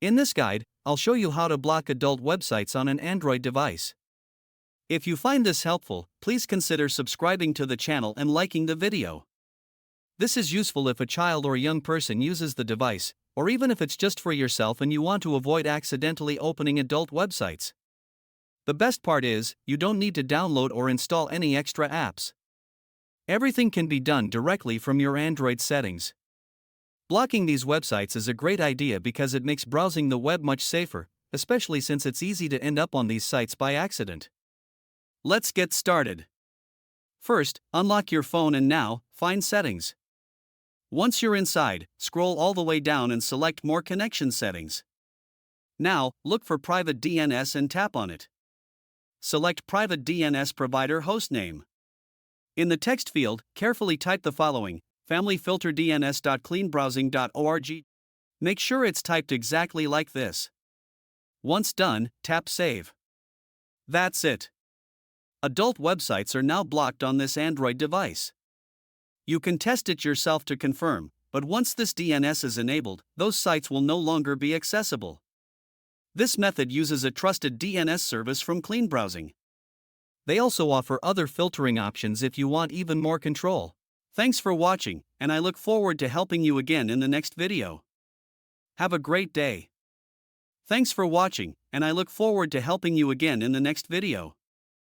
In this guide, I'll show you how to block adult websites on an Android device. If you find this helpful, please consider subscribing to the channel and liking the video. This is useful if a child or young person uses the device, or even if it's just for yourself and you want to avoid accidentally opening adult websites. The best part is, you don't need to download or install any extra apps. Everything can be done directly from your Android settings. Blocking these websites is a great idea because it makes browsing the web much safer, especially since it's easy to end up on these sites by accident. Let's get started. First, unlock your phone and now, find Settings. Once you're inside, scroll all the way down and select More Connection Settings. Now, look for Private DNS and tap on it. Select Private DNS Provider Hostname. In the text field, carefully type the following: familyfilterdns.cleanbrowsing.org. Make sure it's typed exactly like this. Once done, tap Save. That's it. Adult websites are now blocked on this Android device. You can test it yourself to confirm, but once this DNS is enabled, those sites will no longer be accessible. This method uses a trusted DNS service from Clean Browsing. They also offer other filtering options if you want even more control. Thanks for watching, and I look forward to helping you again in the next video. Have a great day. Thanks for watching, and I look forward to helping you again in the next video.